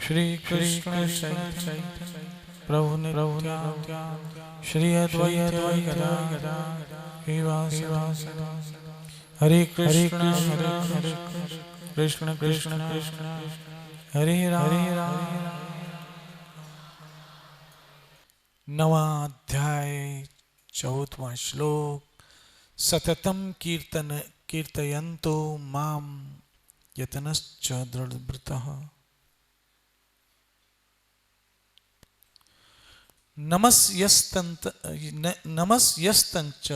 श्री कृष्ण चैतन्य प्रभु नित्यानंद श्री अद्वैत गदाधर हरे कृष्ण हरे कृष्ण कृष्ण कृष्ण हरे राम। नवा अध्याय 14वां श्लोक। सततम कीर्तयन्तो माम यतनश्च दृढव्रतः। नमस्यस्तंच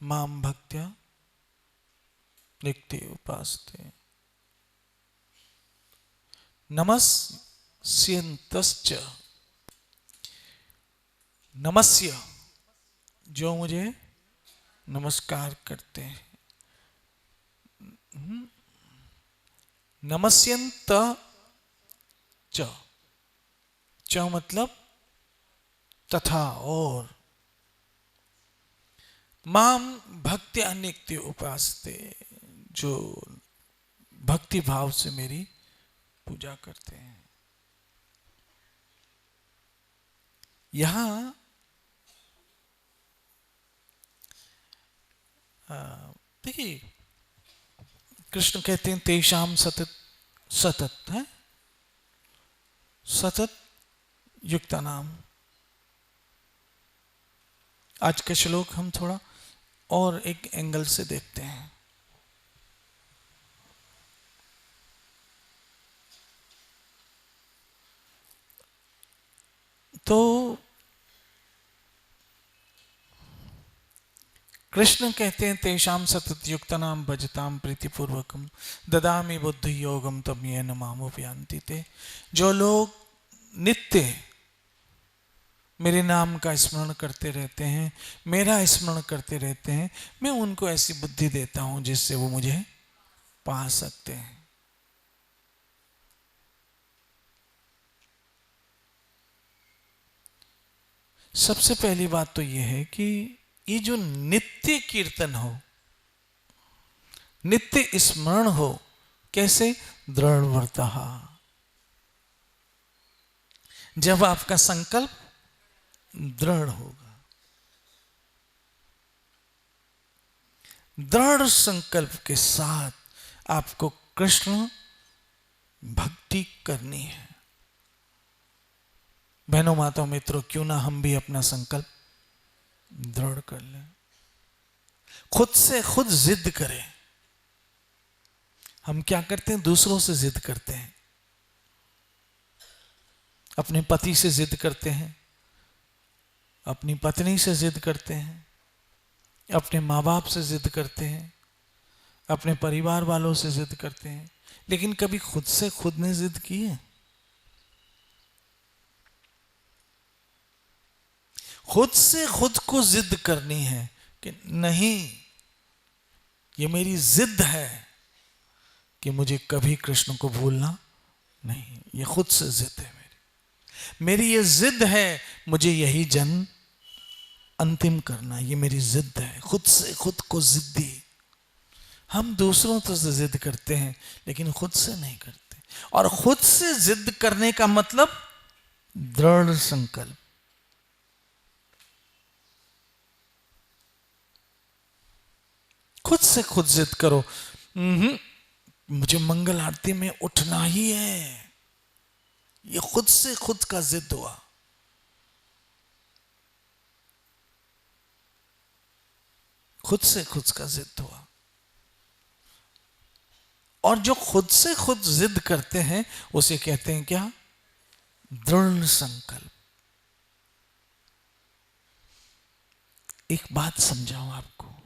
माम भक्त्या नित्य उपासते। नमस्यन्तश्च, नमस्य जो मुझे नमस्कार करते हैं। नमस्यन्त च मतलब तथा और। माम भक्त्या नित्य उपासते, जो भक्ति भाव से मेरी पूजा करते हैं। यहां देखिए कृष्ण कहते हैं तेषाम सतत, सतत है सतत युक्ता नाम। आज का श्लोक हम थोड़ा और एक एंगल से देखते हैं। तो कृष्ण कहते हैं तेषाम सतत युक्तानाम भजताम प्रीतिपूर्वकम ददामि बुद्धि योगम तम येन मामुपयान्ति ते। जो लोग नित्य मेरे नाम का स्मरण करते रहते हैं, मेरा स्मरण करते रहते हैं, मैं उनको ऐसी बुद्धि देता हूं जिससे वो मुझे पा सकते हैं। सबसे पहली बात तो यह है कि ये जो नित्य कीर्तन हो, नित्य स्मरण हो, कैसे? दृढ़व्रतः। जब आपका संकल्प दृढ़ होगा, दृढ़ संकल्प के साथ आपको कृष्ण भक्ति करनी है। बहनों माताओं मित्रों, क्यों ना हम भी अपना संकल्प दृढ़ कर लें, खुद से खुद जिद करें। हम क्या करते हैं? दूसरों से जिद करते हैं, अपने पति से जिद करते हैं, अपनी पत्नी से जिद करते हैं, अपने माँ बाप से जिद करते हैं, अपने परिवार वालों से जिद करते हैं, लेकिन कभी खुद से खुद ने जिद की है? खुद से खुद को जिद करनी है कि नहीं, ये मेरी जिद है कि मुझे कभी कृष्ण को भूलना नहीं। ये खुद से जिद है मेरी ये जिद है, मुझे यही जन्म अंतिम करना, ये मेरी जिद है। खुद से खुद को जिद्दी। हम दूसरों तो से जिद करते हैं लेकिन खुद से नहीं करते। और खुद से जिद करने का मतलब दृढ़ संकल्प। खुद से खुद जिद करो, मुझे मंगल आरती में उठना ही है। ये खुद से खुद का जिद हुआ। खुद से खुद का जिद हुआ। और जो खुद से खुद जिद करते हैं उसे कहते हैं क्या? दृढ़ संकल्प। एक बात समझाऊं आपको,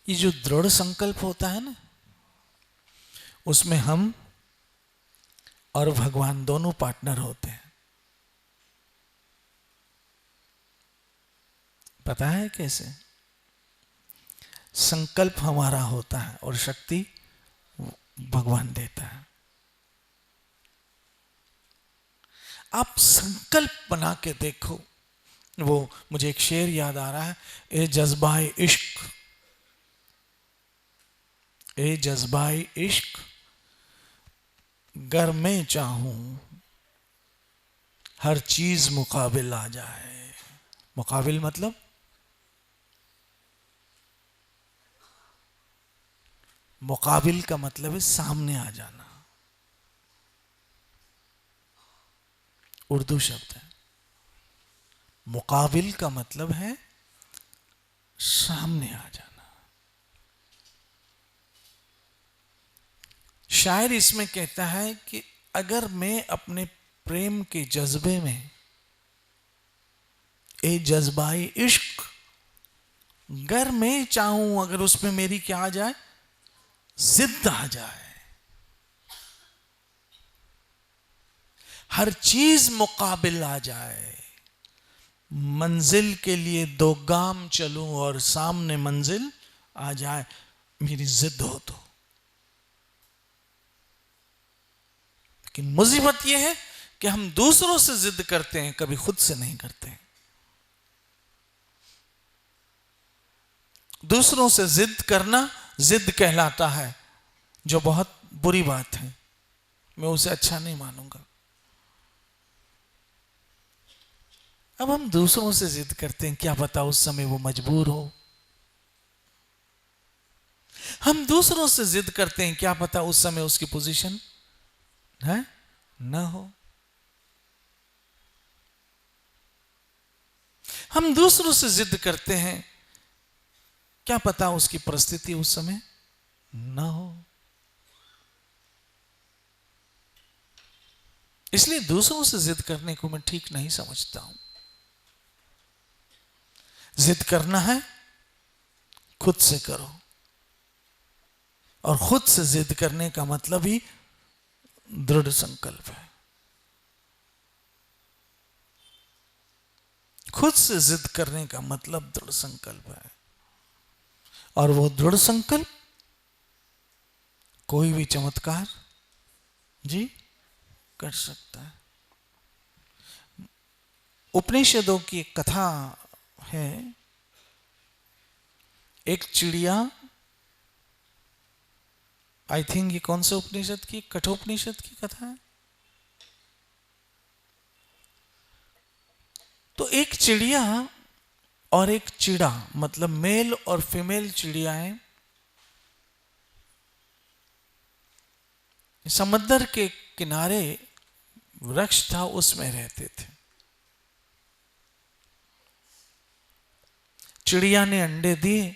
ये जो दृढ़ संकल्प होता है ना, उसमें हम और भगवान दोनों पार्टनर होते हैं। पता है कैसे? संकल्प हमारा होता है और शक्ति भगवान देता है। आप संकल्प बना के देखो। वो मुझे एक शेर याद आ रहा है, ए जज्बाए इश्क, ए जज्बाए इश्क गर मैं चाहूं हर चीज मुकाबिल आ जाए। मुकाबिल मतलब मुकाबिल का मतलब है सामने आ जाना। उर्दू शब्द है। मुकाबिल का मतलब है सामने आ जाना। शायर इसमें कहता है कि अगर मैं अपने प्रेम के जज्बे में, ए जज्बाई इश्क, अगर मैं चाहूं, अगर उसमें मेरी क्या आ जाए, जिद आ जाए, हर चीज मुकाबिल आ जाए, मंजिल के लिए दो गाम चलूं और सामने मंजिल आ जाए, मेरी जिद हो तो। लेकिन मुसीबत यह है कि हम दूसरों से जिद करते हैं, कभी खुद से नहीं करते। दूसरों से जिद करना जिद कहलाता है, जो बहुत बुरी बात है। मैं उसे अच्छा नहीं मानूंगा। अब हम दूसरों से जिद करते हैं, क्या पता उस समय वो मजबूर हो। हम दूसरों से जिद करते हैं, क्या पता उस समय उसकी पोजीशन है ना हो। हम दूसरों से जिद करते हैं, क्या पता उसकी परिस्थिति उस समय ना हो। इसलिए दूसरों से जिद करने को मैं ठीक नहीं समझता हूं। जिद करना है खुद से करो, और खुद से जिद करने का मतलब ही दृढ़ संकल्प है। खुद से जिद करने का मतलब दृढ़ संकल्प है, और वो दृढ़ संकल्प कोई भी चमत्कार जी कर सकता है। उपनिषदों की एक कथा है। एक चिड़िया, आई थिंक ये कौन से उपनिषद की, कठोपनिषद की कथा है। तो एक चिड़िया और एक चिड़ा, मतलब मेल और फीमेल चिड़ियाएं समंदर के किनारे वृक्ष था, उसमें रहते थे। चिड़िया ने अंडे दिए,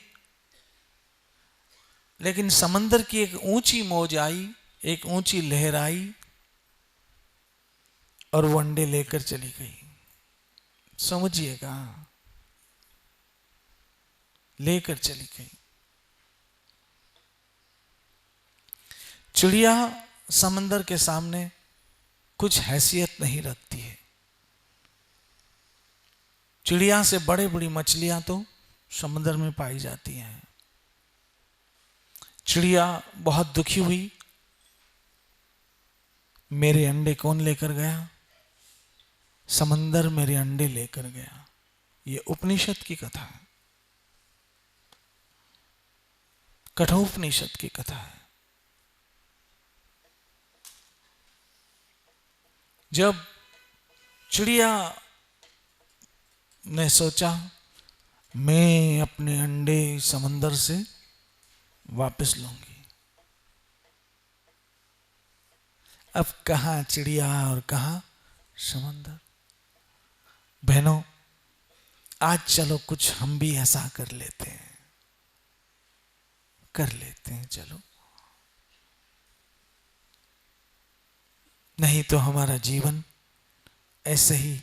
लेकिन समंदर की एक ऊंची मौज आई, एक ऊंची लहर आई, और वो अंडे लेकर चली गई। समझिएगा, लेकर चली गई। चिड़िया समंदर के सामने कुछ हैसियत नहीं रखती है। चिड़िया से बड़े बड़ी मछलियां तो समंदर में पाई जाती हैं। चिड़िया बहुत दुखी हुई, मेरे अंडे कौन लेकर गया? समंदर मेरे अंडे लेकर गया। ये उपनिषद की कथा है, कठोपनिषद की कथा है। जब चिड़िया ने सोचा, मैं अपने अंडे समंदर से वापस लूंगी। अब कहां चिड़िया और कहां समंदर। बहनों, आज चलो कुछ हम भी ऐसा कर लेते हैं, कर लेते हैं चलो। नहीं तो हमारा जीवन ऐसे ही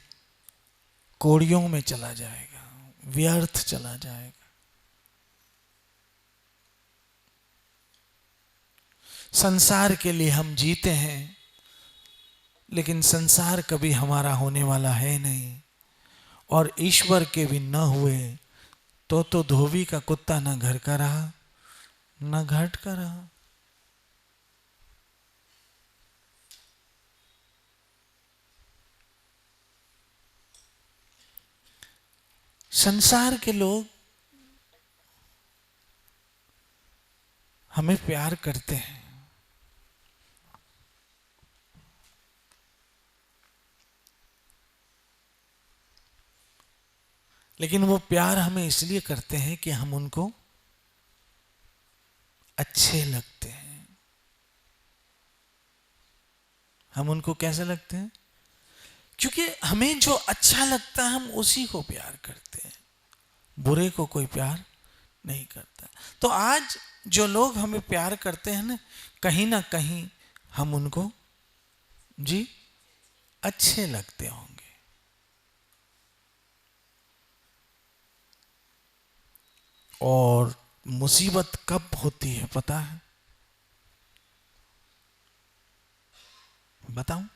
कोड़ियों में चला जाएगा, व्यर्थ चला जाएगा। संसार के लिए हम जीते हैं, लेकिन संसार कभी हमारा होने वाला है नहीं। और ईश्वर के भी न हुए तो धोबी का कुत्ता न घर का रहा न घाट का रहा। संसार के लोग हमें प्यार करते हैं, लेकिन वो प्यार हमें इसलिए करते हैं कि हम उनको अच्छे लगते हैं। हम उनको कैसे लगते हैं? क्योंकि हमें जो अच्छा लगता है हम उसी को प्यार करते हैं, बुरे को कोई प्यार नहीं करता। तो आज जो लोग हमें प्यार करते हैं ना कहीं हम उनको जी अच्छे लगते होंगे। और मुसीबत कब होती है पता है? बताऊं?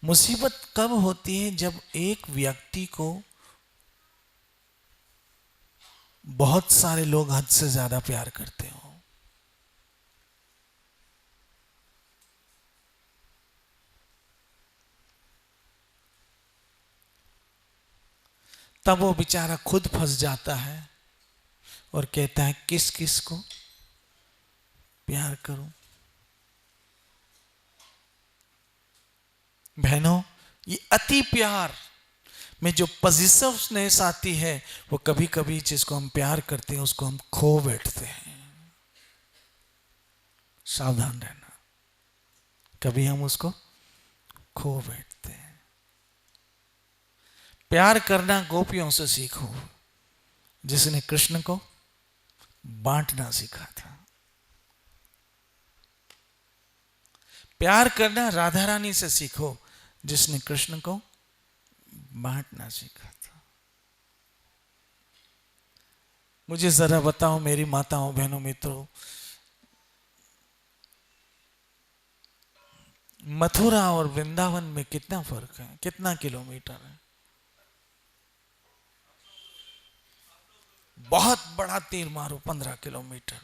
मुसीबत कब होती है? जब एक व्यक्ति को बहुत सारे लोग हद से ज्यादा प्यार करते हो। तब वो बेचारा खुद फंस जाता है और कहता है किस किस को प्यार करूं। बहनों, ये अति प्यार में जो पॉजिटिवनेस आती है, वो कभी कभी जिसको हम प्यार करते हैं उसको हम खो बैठते हैं। सावधान रहना, कभी हम उसको खो बैठते हैं। प्यार करना गोपियों से सीखो, जिसने कृष्ण को बांटना सीखा था। प्यार करना राधा रानी से सीखो, जिसने कृष्ण को बांटना सीखा था। मुझे जरा बताओ मेरी माताओं, बहनों, मित्रों, मथुरा और वृंदावन में कितना फर्क है? कितना किलोमीटर है? बहुत बड़ा तीर मारो, 15 किलोमीटर।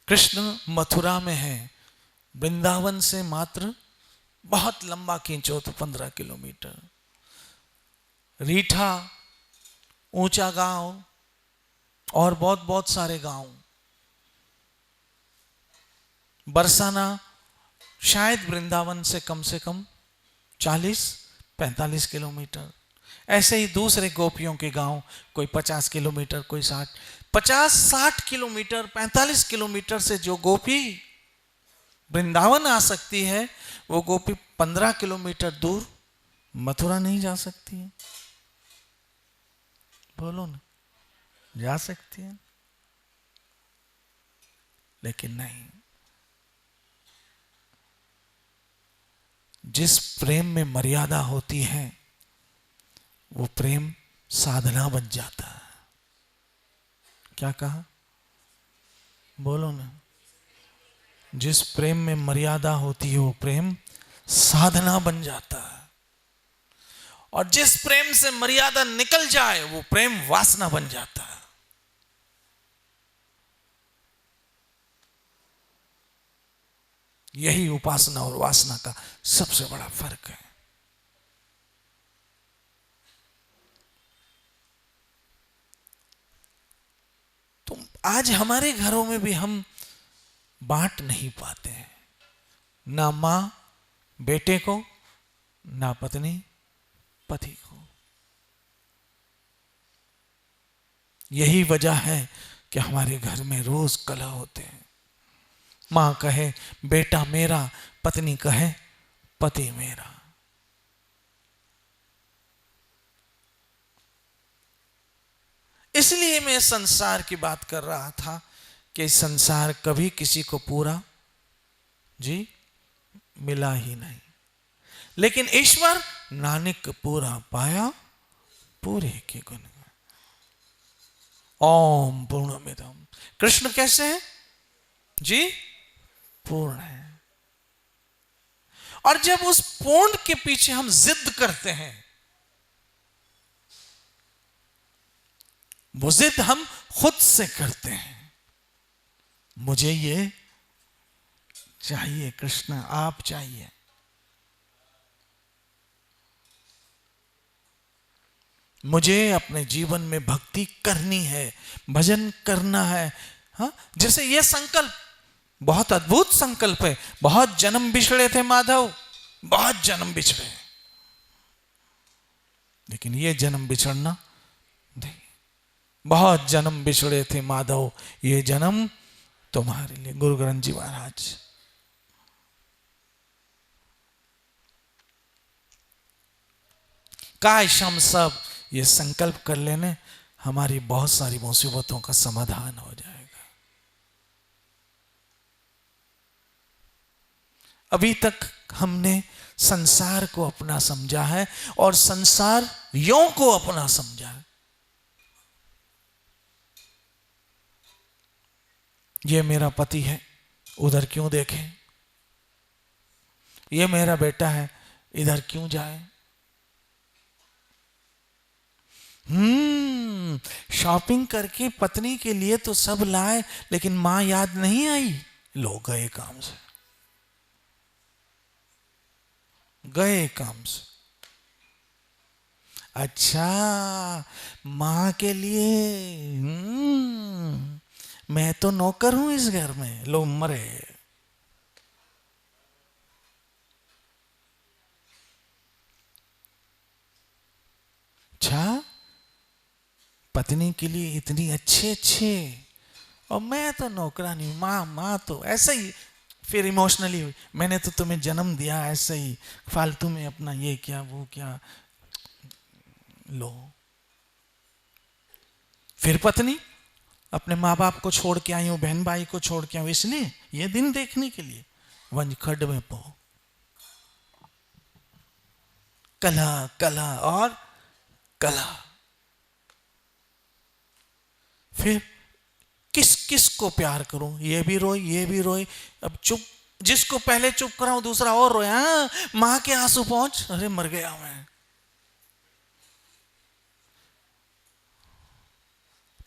कृष्ण मथुरा में है, वृंदावन से मात्र बहुत लंबा खींचो तो 15 किलोमीटर। रीठा, ऊंचा गांव और बहुत बहुत सारे गांव। बरसाना शायद वृंदावन से कम 40-45 किलोमीटर। ऐसे ही दूसरे गोपियों के गांव, कोई 50 किलोमीटर, कोई 50-60 किलोमीटर, 45 किलोमीटर से जो गोपी वृंदावन आ सकती है, वो गोपी 15 किलोमीटर दूर मथुरा नहीं जा सकती है। बोलो ना, जा सकती है लेकिन नहीं। जिस प्रेम में मर्यादा होती है वो प्रेम साधना बन जाता है। क्या कहा? बोलो ना। जिस प्रेम में मर्यादा होती है वो प्रेम साधना बन जाता है, और जिस प्रेम से मर्यादा निकल जाए वो प्रेम वासना बन जाता है। यही उपासना और वासना का सबसे बड़ा फर्क है। तो आज हमारे घरों में भी हम बांट नहीं पाते हैं, ना मां बेटे को, ना पत्नी पति को। यही वजह है कि हमारे घर में रोज कलह होते हैं। मां कहे बेटा मेरा, पत्नी कहे पति मेरा। इसलिए मैं संसार की बात कर रहा था कि संसार कभी किसी को पूरा जी मिला ही नहीं, लेकिन ईश्वर नानक पूरा पाया पूरे के गुण। ओम पूर्णमिदम्। कृष्ण कैसे हैं जी? पूर्ण है। और जब उस पूर्ण के पीछे हम जिद करते हैं, वो जिद हम खुद से करते हैं। मुझे ये चाहिए कृष्ण, आप चाहिए। मुझे अपने जीवन में भक्ति करनी है, भजन करना है। हाँ, जैसे ये संकल्प बहुत अद्भुत संकल्प है। बहुत जन्म बिछड़े थे माधव, बहुत जन्म बिछड़े, लेकिन ये जन्म बिछड़ना नहीं। बहुत जन्म बिछड़े थे माधव, ये जन्म तुम्हारे लिए। गुरु ग्रंथ जी महाराज। काश हम सब ये संकल्प कर लेने, हमारी बहुत सारी मुसीबतों का समाधान हो जाएगा। अभी तक हमने संसार को अपना समझा है और संसार यों को अपना समझा है। ये मेरा पति है, उधर क्यों देखें? ये मेरा बेटा है, इधर क्यों जाए? शॉपिंग करके पत्नी के लिए तो सब लाए, लेकिन मां याद नहीं आई। लोग गए काम से, गए काम से। अच्छा, मां के लिए मैं तो नौकर हूं इस घर में, लो मरे। अच्छा, पत्नी के लिए इतनी अच्छे अच्छे, और मैं तो नौकरानी। माँ तो ऐसा ही फिर इमोशनली हुई, मैंने तो तुम्हें जन्म दिया ऐसे ही, फालतू में अपना ये क्या वो क्या। लो, फिर पत्नी अपने माँ बाप को छोड़ के आई हूँ, बहन भाई को छोड़ के आई, इसलिए ये दिन देखने के लिए वंज खड्ड में पो। कला कला और कला। फिर किस किस को प्यार करूं? ये भी रोई, ये भी रोई। अब चुप, जिसको पहले चुप कराऊं दूसरा और रोया। मां के आंसू पहुंच, अरे मर गया मैं।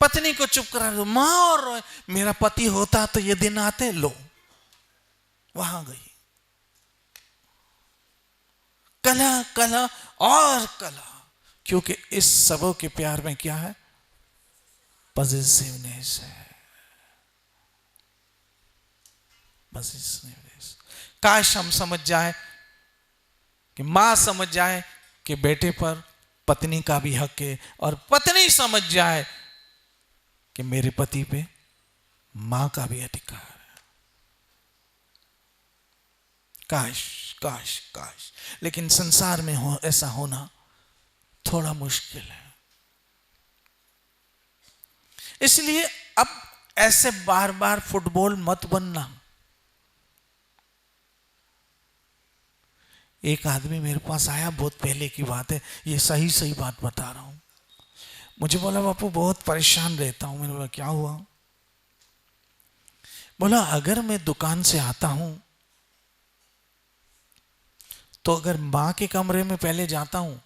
पत्नी को चुप करा दो, मां और रोए। मेरा पति होता तो ये दिन आते। लो, वहां गई। कला कला और कला, क्योंकि इस सबों के प्यार में क्या है? पॉजिटिवनेस है। पॉजिटिवनेस। काश हम समझ जाए, कि मां समझ जाए कि बेटे पर पत्नी का भी हक है, और पत्नी समझ जाए कि मेरे पति पे मां का भी अधिकार है। काश काश काश, लेकिन संसार में ऐसा होना थोड़ा मुश्किल है। इसलिए अब ऐसे बार बार फुटबॉल मत बनना। एक आदमी मेरे पास आया, बहुत पहले की बात है, ये सही सही बात बता रहा हूं। मुझे बोला बापू बहुत परेशान रहता हूं। मैंने बोला क्या हुआ? बोला अगर मैं दुकान से आता हूं तो अगर मां के कमरे में पहले जाता हूं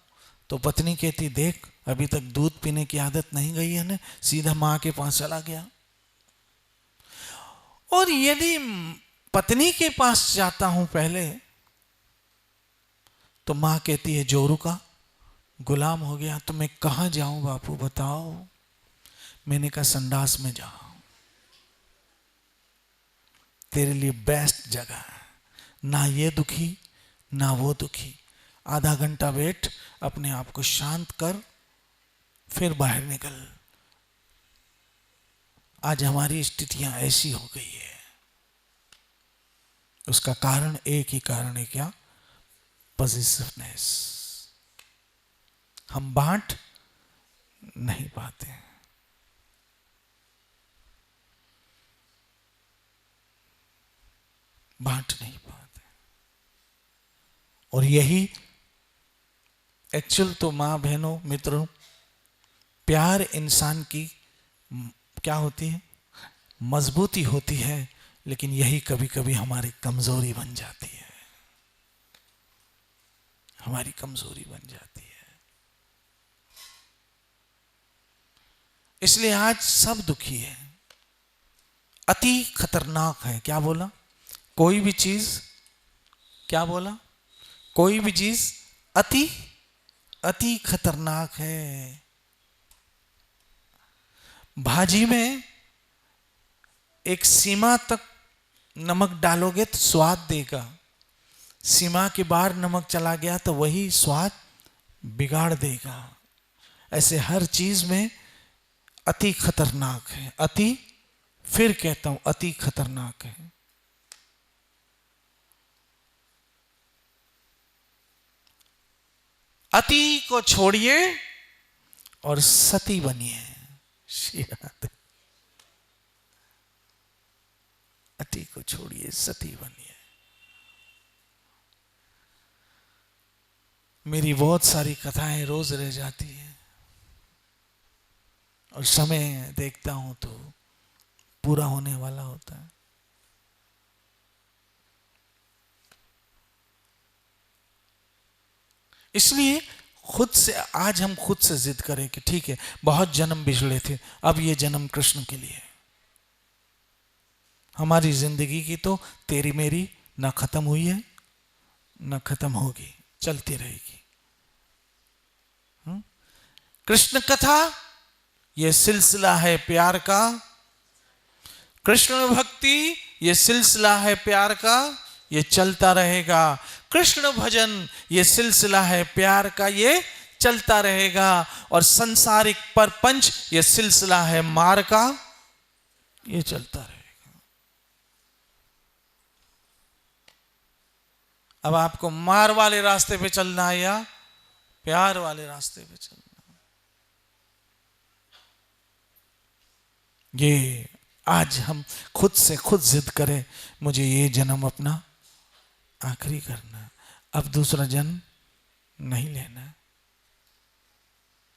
तो पत्नी कहती देख अभी तक दूध पीने की आदत नहीं गई है ना, सीधा मां के पास चला गया। और यदि पत्नी के पास जाता हूं पहले तो मां कहती है जोरू का गुलाम हो गया। तो मैं कहां जाऊं बापू बताओ? मैंने कहा संडास में जाओ, तेरे लिए बेस्ट जगह है। ना ये दुखी ना वो दुखी। आधा घंटा बैठ, अपने आप को शांत कर, फिर बाहर निकल। आज हमारी स्थितियां ऐसी हो गई है, उसका कारण एक ही कारण है, क्या? पॉजिटिवनेस। हम बांट नहीं पाते, बांट नहीं पाते। और यही एक्चुअल तो मां बहनों मित्रों, प्यार इंसान की क्या होती है? मजबूती होती है। लेकिन यही कभी कभी हमारी कमजोरी बन जाती है, हमारी कमजोरी बन जाती है। इसलिए आज सब दुखी है। अति खतरनाक है। क्या बोला? कोई भी चीज, क्या बोला? कोई भी चीज अति अति खतरनाक है। भाजी में एक सीमा तक नमक डालोगे तो स्वाद देगा, सीमा के बाहर नमक चला गया तो वही स्वाद बिगाड़ देगा। ऐसे हर चीज में अति खतरनाक है। अति, फिर कहता हूं, अति खतरनाक है। अति को छोड़िए और सती बनिए। अति को छोड़िए, सती बनिए। मेरी बहुत सारी कथाएं रोज रह जाती हैं और समय देखता हूं तो पूरा होने वाला होता है। इसलिए खुद से, आज हम खुद से जिद करें कि ठीक है, बहुत जन्म बिछड़े थे, अब ये जन्म कृष्ण के लिए। हमारी जिंदगी की तो तेरी मेरी ना खत्म हुई है ना खत्म होगी, चलती रहेगी। कृष्ण कथा ये सिलसिला है प्यार का, कृष्ण भक्ति ये सिलसिला है प्यार का, ये चलता रहेगा। कृष्ण भजन ये सिलसिला है प्यार का, ये चलता रहेगा। और संसारिक परपंच ये सिलसिला है मार का, ये चलता रहेगा। अब आपको मार वाले रास्ते पे चलना है या प्यार वाले रास्ते पे चलना? ये आज हम खुद से खुद जिद करें, मुझे ये जन्म अपना आखिरी करना, अब दूसरा जन्म नहीं लेना,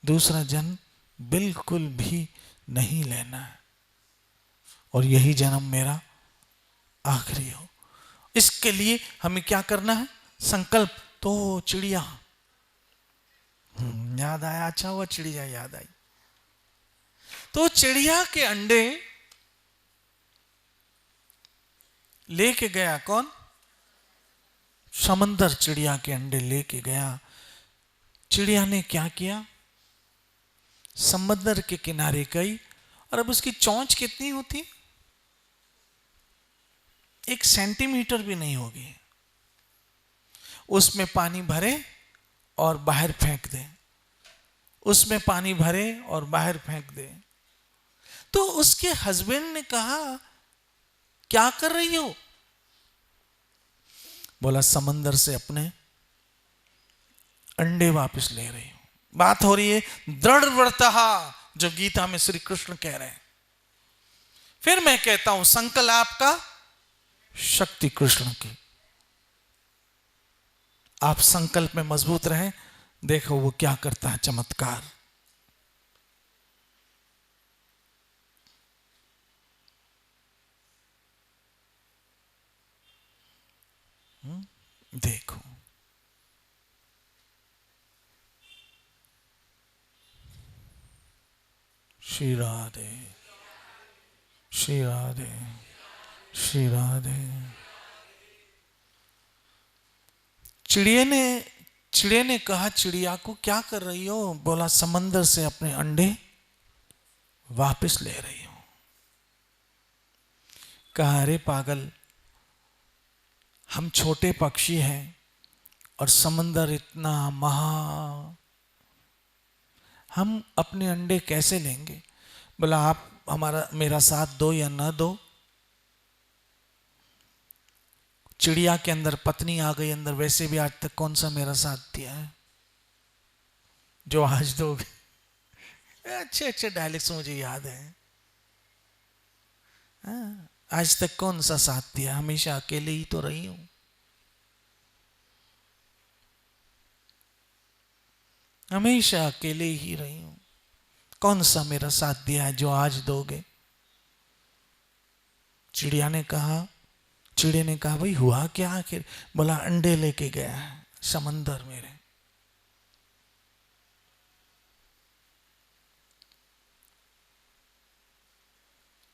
दूसरा जन्म बिल्कुल भी नहीं लेना, और यही जन्म मेरा आखिरी हो। इसके लिए हमें क्या करना है? संकल्प। तो चिड़िया याद आया, अच्छा हुआ चिड़िया याद आई। तो चिड़िया के अंडे लेके गया कौन? समंदर चिड़िया के अंडे लेके गया। चिड़िया ने क्या किया? समंदर के किनारे गई, और अब उसकी चोंच कितनी होती? 1 सेंटीमीटर भी नहीं होगी। उसमें पानी भरे और बाहर फेंक दे, उसमें पानी भरे और बाहर फेंक दे। तो उसके हस्बैंड ने कहा, क्या कर रही हो? बोला, समंदर से अपने अंडे वापस ले रही हूं। बात हो रही है दृढ़ व्रतः, जो गीता में श्री कृष्ण कह रहे हैं। फिर मैं कहता हूं, संकल्प आपका, शक्ति कृष्ण की। आप संकल्प में मजबूत रहें, देखो वो क्या करता है चमत्कार। देखो, श्री राधे, श्री राधे, श्री राधे। चिड़िया ने कहा चिड़िया को, क्या कर रही हो? बोला, समंदर से अपने अंडे वापस ले रही हूं। कहा, अरे पागल, हम छोटे पक्षी हैं और समंदर इतना महा, हम अपने अंडे कैसे लेंगे? बोला, आप मेरा साथ दो या ना दो। चिड़िया के अंदर पत्नी आ गई अंदर, वैसे भी आज तक कौन सा मेरा साथ दिया है जो आज दोगे? अच्छे अच्छे डायलॉग्स मुझे याद है। आज तक कौन सा साथ दिया? हमेशा अकेले ही तो रही हूं। हमेशा अकेले ही रही हूं। कौन सा मेरा साथ दिया है जो आज दोगे? चिड़िया ने कहा, चिड़िया ने कहा, भाई हुआ क्या आखिर? बोला, अंडे लेके गया है समंदर मेरे।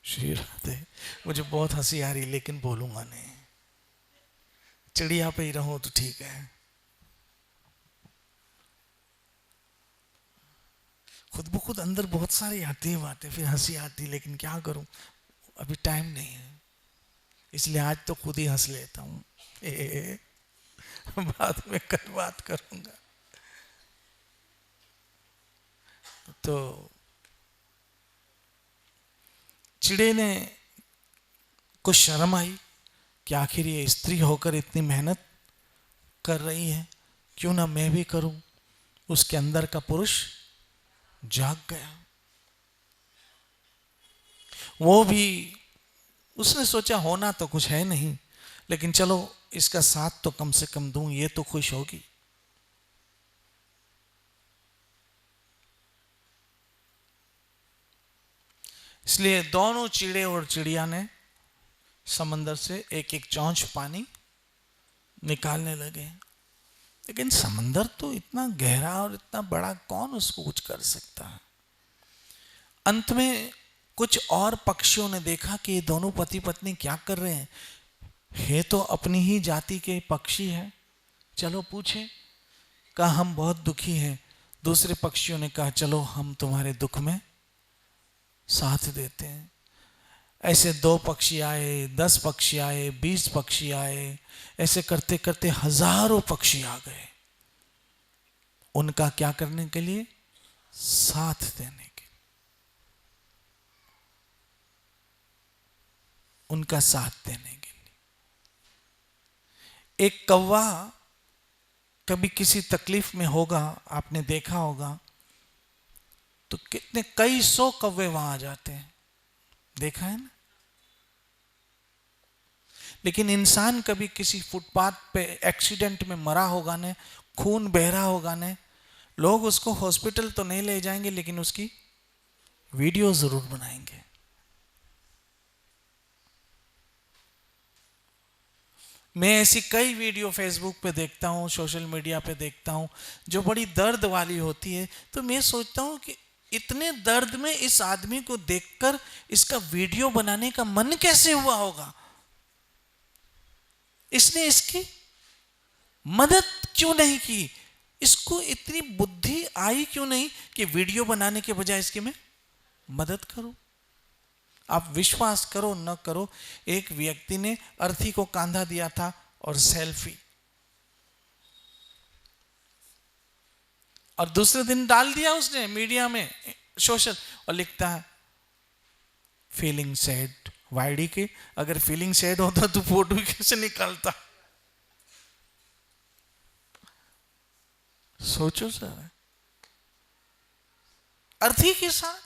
श्री राधे। मुझे बहुत हंसी आ रही, लेकिन बोलूंगा नहीं। चिड़िया पे ही रहूं तो ठीक है। खुद ब खुद अंदर बहुत सारी आती है बातें, फिर हंसी आती, लेकिन क्या करूं, अभी टाइम नहीं है, इसलिए आज तो खुद ही हंस लेता हूं। बाद में कल बात करूंगा। तो चिड़े ने को शर्म आई कि आखिर ये स्त्री होकर इतनी मेहनत कर रही है, क्यों ना मैं भी करूं। उसके अंदर का पुरुष जाग गया। वो भी, उसने सोचा होना तो कुछ है नहीं, लेकिन चलो इसका साथ तो कम से कम दूं, ये तो खुश होगी। इसलिए दोनों चिड़े और चिड़िया ने समंदर से एक एक चौंच पानी निकालने लगे। लेकिन समंदर तो इतना गहरा और इतना बड़ा, कौन उसको कुछ कर सकता है। अंत में कुछ और पक्षियों ने देखा कि ये दोनों पति पत्नी क्या कर रहे हैं, ये तो अपनी ही जाति के पक्षी हैं, चलो पूछे। कहा हम बहुत दुखी हैं। दूसरे पक्षियों ने कहा चलो हम तुम्हारे दुख में साथ देते हैं। ऐसे 2 पक्षी आए, 10 पक्षी आए, 20 पक्षी आए, ऐसे करते करते हजारों पक्षी आ गए उनका क्या करने के लिए, साथ देने के, उनका साथ देने के लिए। एक कौवा कभी किसी तकलीफ में होगा, आपने देखा होगा, तो कितने कई 100 कौवे वहां आ जाते हैं, देखा है ना। लेकिन इंसान कभी किसी फुटपाथ पे एक्सीडेंट में मरा होगा ने, खून बह रहा होगा ने, लोग उसको हॉस्पिटल तो नहीं ले जाएंगे, लेकिन उसकी वीडियो जरूर बनाएंगे। मैं ऐसी कई वीडियो फेसबुक पे देखता हूँ, सोशल मीडिया पे देखता हूँ, जो बड़ी दर्द वाली होती है। तो मैं सोचता हूँ कि इतने दर्द में इस आदमी को देखकर इसका वीडियो बनाने का मन कैसे हुआ होगा, इसने इसकी मदद क्यों नहीं की, इसको इतनी बुद्धि आई क्यों नहीं कि वीडियो बनाने के बजाय इसकी मैं मदद करूं। आप विश्वास करो न करो, एक व्यक्ति ने अर्थी को कांधा दिया था और सेल्फी, और दूसरे दिन डाल दिया उसने मीडिया में, सोशल, और लिखता है फीलिंग सैड। वाईडी के अगर फीलिंग सैड होता तो फोटो कैसे निकालता, सोचो सर। अर्थी के साथ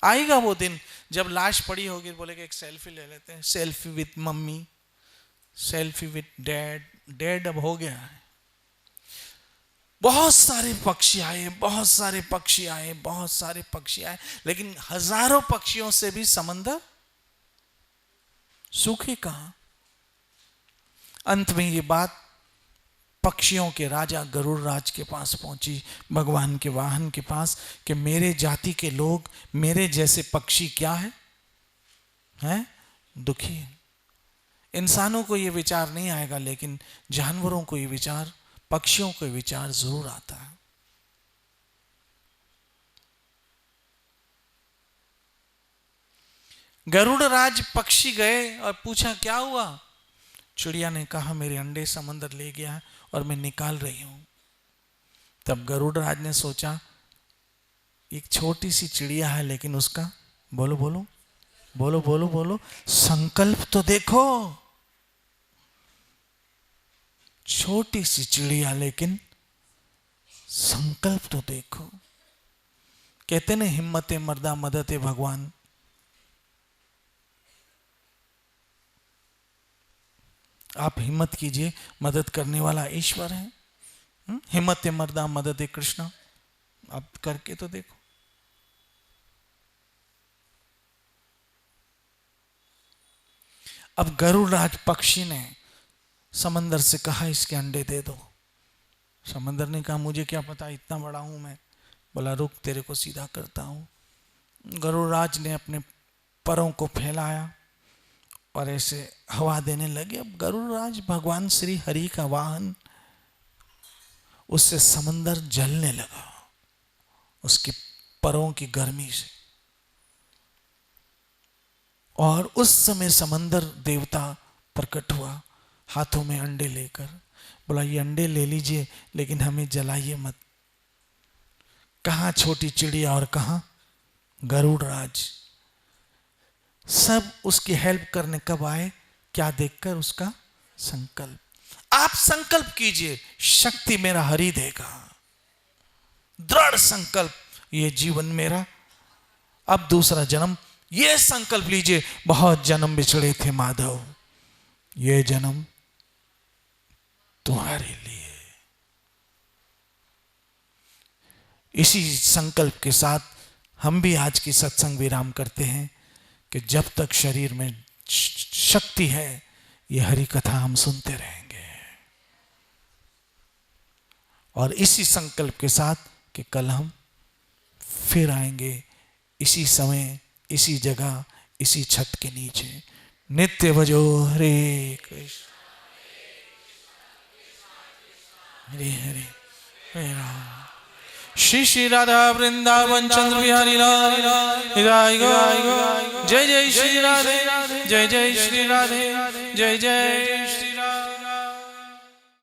आएगा वो दिन जब लाश पड़ी होगी, बोलेगा एक सेल्फी ले लेते हैं, selfie with mummy, selfie with dad. Dad अब हो गया है। बहुत सारे पक्षी आए, बहुत सारे पक्षी आए, बहुत सारे पक्षी आए, लेकिन हजारों पक्षियों से भी समंदर सूखे कहां। अंत में ये बात पक्षियों के राजा गरुड़ राज के पास पहुंची, भगवान के वाहन के पास, कि मेरे जाति के लोग, मेरे जैसे पक्षी क्या है, हैं दुखी है। इंसानों को ये विचार नहीं आएगा, लेकिन जानवरों को ये विचार, पक्षियों को ये विचार जरूर आता है। गरुड़ राज पक्षी गए और पूछा क्या हुआ। चिड़िया ने कहा मेरे अंडे समंदर ले गया और मैं निकाल रही हूं। तब गरुड़ राज ने सोचा एक छोटी सी चिड़िया है, लेकिन उसका बोलो बोलो बोलो बोलो बोलो संकल्प तो देखो। छोटी सी चिड़िया लेकिन संकल्प तो देखो। कहते ने हिम्मते मर्दा मदते भगवान। आप हिम्मत कीजिए, मदद करने वाला ईश्वर है। हिम्मत मर्दा मदद कृष्ण, आप करके तो देखो। अब गरुड़राज पक्षी ने समंदर से कहा इसके अंडे दे दो। समंदर ने कहा मुझे क्या पता, इतना बड़ा हूं मैं। बोला रुक तेरे को सीधा करता हूं। गरुड़राज ने अपने परों को फैलाया और ऐसे हवा देने लगे। अब गरुड़राज भगवान श्री हरि का वाहन, उससे समंदर जलने लगा उसके परों की गर्मी से। और उस समय समंदर देवता प्रकट हुआ, हाथों में अंडे लेकर। बोला ये अंडे ले लीजिए लेकिन हमें जलाइए मत। कहाँ छोटी चिड़िया और कहाँ गरुड़ राज। सब उसकी हेल्प करने कब आए? क्या देखकर? उसका संकल्प। आप संकल्प कीजिए, शक्ति मेरा हरि देगा। दृढ़ संकल्प, ये जीवन मेरा, अब दूसरा जन्म। ये संकल्प लीजिए, बहुत जन्म बिछड़े थे माधव, ये जन्म तुम्हारे लिए। इसी संकल्प के साथ हम भी आज की सत्संग विराम करते हैं कि जब तक शरीर में शक्ति है ये हरि कथा हम सुनते रहेंगे। और इसी संकल्प के साथ कि कल हम फिर आएंगे, इसी समय, इसी जगह, इसी छत के नीचे। नित्य भजो हरे कृष्ण हरे हरे हरे राम। श्री श्री राधा वृंदावन चंद्र बिहारी लाल जय जय श्री राधे, जय जय श्री राधे, जय जय श्री